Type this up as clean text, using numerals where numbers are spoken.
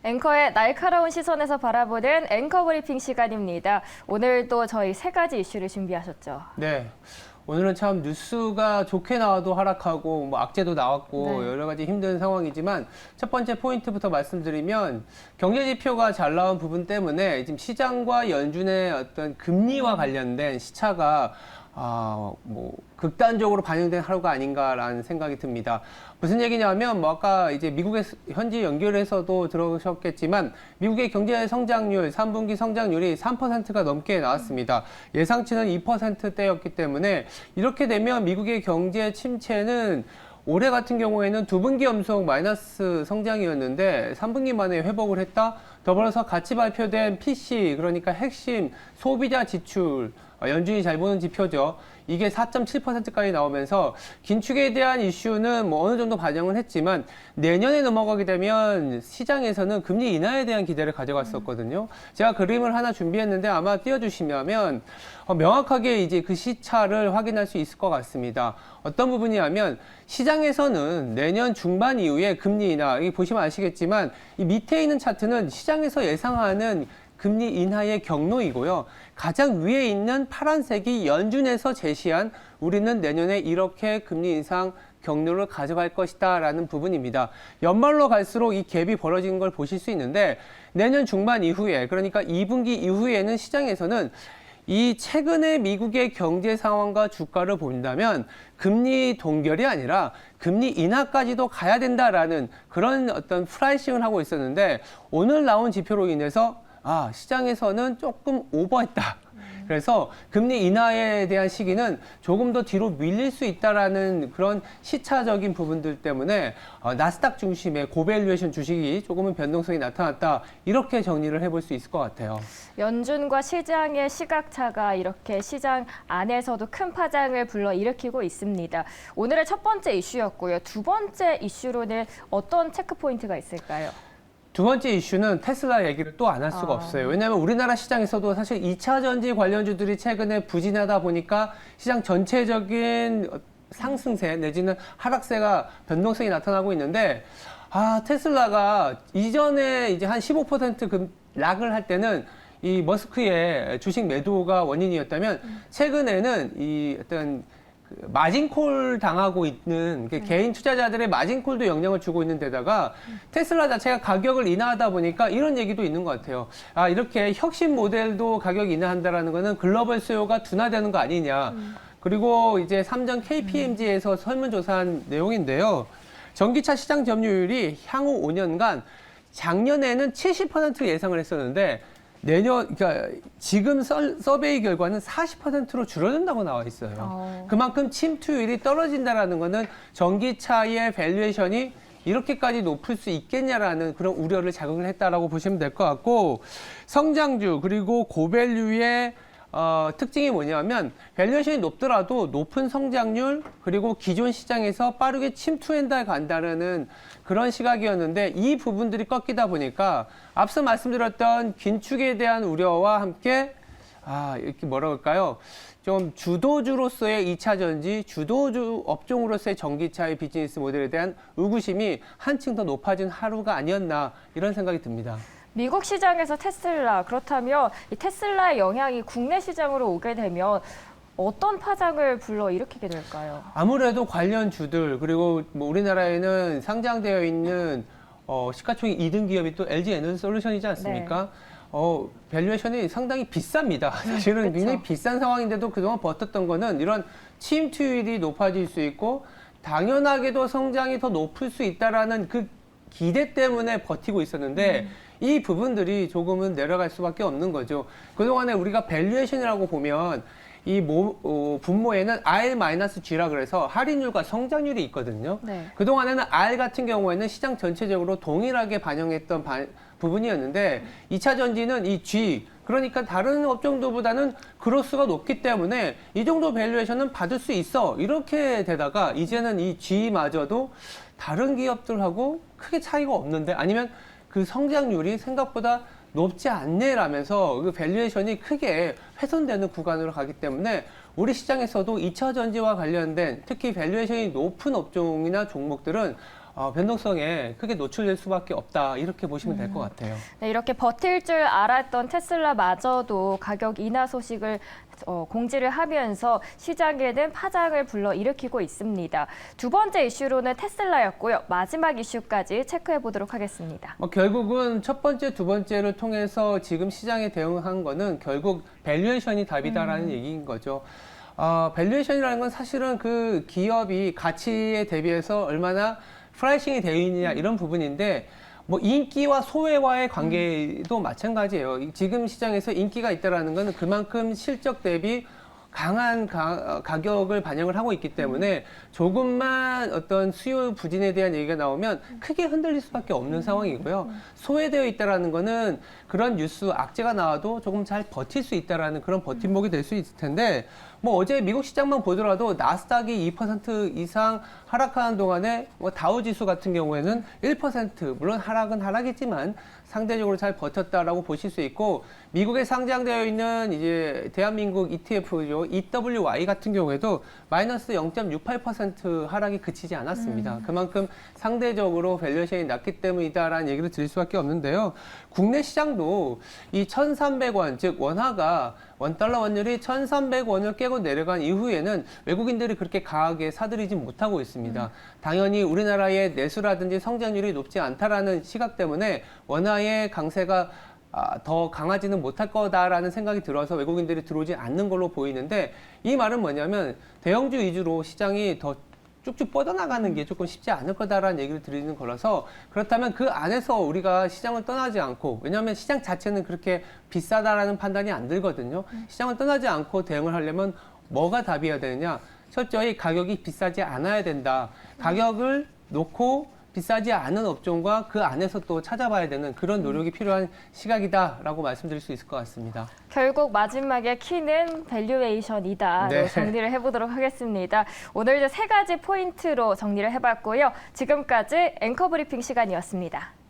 앵커의 날카로운 시선에서 바라보는 앵커 브리핑 시간입니다. 오늘도 저희 세 가지 이슈를 준비하셨죠. 네. 오늘은 참 뉴스가 좋게 나와도 하락하고 뭐 악재도 나왔고 네. 여러 가지 힘든 상황이지만 첫 번째 포인트부터 말씀드리면 경제 지표가 잘 나온 부분 때문에 지금 시장과 연준의 어떤 금리와 관련된 시차가 극단적으로 반영된 하루가 아닌가라는 생각이 듭니다. 무슨 얘기냐면, 아까 이제 미국의 현지 연결해서도 들으셨겠지만, 미국의 경제 성장률, 3분기 성장률이 3%가 넘게 나왔습니다. 예상치는 2%대였기 때문에, 이렇게 되면 미국의 경제 침체는 올해 같은 경우에는 2분기 연속 마이너스 성장이었는데 3분기 만에 회복을 했다. 더불어서 같이 발표된 PC, 그러니까 핵심 소비자 지출, 연준이 잘 보는 지표죠. 이게 4.7%까지 나오면서 긴축에 대한 이슈는 어느 정도 반영은 했지만 내년에 넘어가게 되면 시장에서는 금리 인하에 대한 기대를 가져갔었거든요. 제가 그림을 하나 준비했는데 아마 띄워주시면 명확하게 이제 그 시차를 확인할 수 있을 것 같습니다. 어떤 부분이냐면 시장에서는 내년 중반 이후에 금리 인하, 여기 보시면 아시겠지만 이 밑에 있는 차트는 시장에서 예상하는 금리 인하의 경로이고요. 가장 위에 있는 파란색이 연준에서 제시한 우리는 내년에 이렇게 금리 인상 경로를 가져갈 것이다 라는 부분입니다. 연말로 갈수록 이 갭이 벌어지는 걸 보실 수 있는데 내년 중반 이후에, 그러니까 2분기 이후에는 시장에서는 이 최근의 미국의 경제 상황과 주가를 본다면 금리 동결이 아니라 금리 인하까지도 가야 된다라는 그런 어떤 프라이싱을 하고 있었는데 오늘 나온 지표로 인해서 시장에서는 조금 오버했다. 그래서 금리 인하에 대한 시기는 조금 더 뒤로 밀릴 수 있다라는 그런 시차적인 부분들 때문에 나스닥 중심의 고밸류에이션 주식이 조금은 변동성이 나타났다. 이렇게 정리를 해볼 수 있을 것 같아요. 연준과 시장의 시각차가 이렇게 시장 안에서도 큰 파장을 불러일으키고 있습니다. 오늘의 첫 번째 이슈였고요. 두 번째 이슈로는 어떤 체크 포인트가 있을까요? 두 번째 이슈는 테슬라 얘기를 또 안 할 수가 없어요. 왜냐하면 우리나라 시장에서도 사실 2차 전지 관련주들이 최근에 부진하다 보니까 시장 전체적인 상승세 내지는 하락세가 변동성이 나타나고 있는데 테슬라가 이전에 이제 한 15% 락을 할 때는 이 머스크의 주식 매도가 원인이었다면 최근에는 이 어떤 마진콜 당하고 있는 개인 투자자들의 마진콜도 영향을 주고 있는 데다가 테슬라 자체가 가격을 인하하다 보니까 이런 얘기도 있는 것 같아요. 이렇게 혁신 모델도 가격 인하한다라는 거는 글로벌 수요가 둔화되는 거 아니냐. 그리고 이제 삼전 KPMG에서 설문조사한 내용인데요. 전기차 시장 점유율이 향후 5년간 작년에는 70% 예상을 했었는데 그러니까 지금 서베이 결과는 40%로 줄어든다고 나와 있어요. 그만큼 침투율이 떨어진다라는 거는 전기차의 밸류에이션이 이렇게까지 높을 수 있겠냐라는 그런 우려를 자극을 했다라고 보시면 될 것 같고, 성장주 그리고 고밸류의 특징이 뭐냐면 밸류에이션이 높더라도 높은 성장률 그리고 기존 시장에서 빠르게 침투한다 간다는 그런 시각이었는데 이 부분들이 꺾이다 보니까 앞서 말씀드렸던 긴축에 대한 우려와 함께 이렇게 뭐라 그럴까요? 좀 주도주로서의 2차 전지, 주도주 업종으로서의 전기차의 비즈니스 모델에 대한 의구심이 한층 더 높아진 하루가 아니었나 이런 생각이 듭니다. 미국 시장에서 테슬라, 그렇다면 이 테슬라의 영향이 국내 시장으로 오게 되면 어떤 파장을 불러일으키게 될까요? 아무래도 관련 주들, 그리고 우리나라에는 상장되어 있는 시가총액 2등 기업이 또 LG 에너지 솔루션이지 않습니까? 네. 밸류에이션이 상당히 비쌉니다. 사실은 굉장히 비싼 상황인데도 그동안 버텼던 거는 이런 침투율이 높아질 수 있고 당연하게도 성장이 더 높을 수 있다라는 그 기대 때문에 버티고 있었는데 이 부분들이 조금은 내려갈 수밖에 없는 거죠. 그동안에 우리가 밸류에이션이라고 보면 이 분모에는 R-G라 그래서 할인율과 성장률이 있거든요. 네. 그동안에는 R 같은 경우에는 시장 전체적으로 동일하게 반영했던 부분이었는데 2차 전지는 이 G, 그러니까 다른 업종들보다는 그로스가 높기 때문에 이 정도 밸류에이션은 받을 수 있어. 이렇게 되다가 이제는 이 G마저도 다른 기업들하고 크게 차이가 없는데 아니면 그 성장률이 생각보다 높지 않네라면서 그 밸류에이션이 크게 훼손되는 구간으로 가기 때문에 우리 시장에서도 2차 전지와 관련된 특히 밸류에이션이 높은 업종이나 종목들은 변동성에 크게 노출될 수밖에 없다. 이렇게 보시면 될 것 같아요. 네, 이렇게 버틸 줄 알았던 테슬라마저도 가격 인하 소식을 공지를 하면서 시장에는 파장을 불러일으키고 있습니다. 두 번째 이슈로는 테슬라였고요. 마지막 이슈까지 체크해 보도록 하겠습니다. 결국은 첫 번째, 두 번째를 통해서 지금 시장에 대응한 거는 결국 밸류에이션이 답이다라는 얘기인 거죠. 밸류에이션이라는 건 사실은 그 기업이 가치에 대비해서 얼마나 프라이싱이 되어 있느냐 이런 부분인데 뭐 인기와 소외와의 관계도 마찬가지예요. 지금 시장에서 인기가 있다라는 건 그만큼 실적 대비 강한 가격을 반영을 하고 있기 때문에 조금만 어떤 수요 부진에 대한 얘기가 나오면 크게 흔들릴 수밖에 없는 상황이고요. 소외되어 있다라는 거는 그런 뉴스 악재가 나와도 조금 잘 버틸 수 있다라는 그런 버팀목이 될 수 있을 텐데 뭐 어제 미국 시장만 보더라도 나스닥이 2% 이상 하락하는 동안에 뭐 다우 지수 같은 경우에는 1% 물론 하락은 하락했지만 상대적으로 잘 버텼다라고 보실 수 있고 미국에 상장되어 있는 이제 대한민국 ETF죠. EWY 같은 경우에도 마이너스 0.68% 하락이 그치지 않았습니다. 그만큼 상대적으로 밸류에이션이 낮기 때문이다라는 얘기를 드릴 수밖에 없는데요. 국내 시장도 이 1,300원, 즉 원화가 원달러 환율이 1,300원을 깨고 내려간 이후에는 외국인들이 그렇게 강하게 사들이지 못하고 있습니다. 당연히 우리나라의 내수라든지 성장률이 높지 않다라는 시각 때문에 원화의 강세가 더 강하지는 못할 거다라는 생각이 들어서 외국인들이 들어오지 않는 걸로 보이는데 이 말은 뭐냐면 대형주 위주로 시장이 더 쭉쭉 뻗어나가는 게 조금 쉽지 않을 거다라는 얘기를 드리는 거라서 그렇다면 그 안에서 우리가 시장을 떠나지 않고 왜냐하면 시장 자체는 그렇게 비싸다라는 판단이 안 들거든요. 시장을 떠나지 않고 대응을 하려면 뭐가 답이어야 되느냐? 철저히 가격이 비싸지 않아야 된다. 가격을 놓고 비싸지 않은 업종과 그 안에서 또 찾아봐야 되는 그런 노력이 필요한 시각이다라고 말씀드릴 수 있을 것 같습니다. 결국 마지막에 키는 밸류에이션이다로 네. 정리를 해보도록 하겠습니다. 오늘 이제 세 가지 포인트로 정리를 해봤고요. 지금까지 앵커 브리핑 시간이었습니다.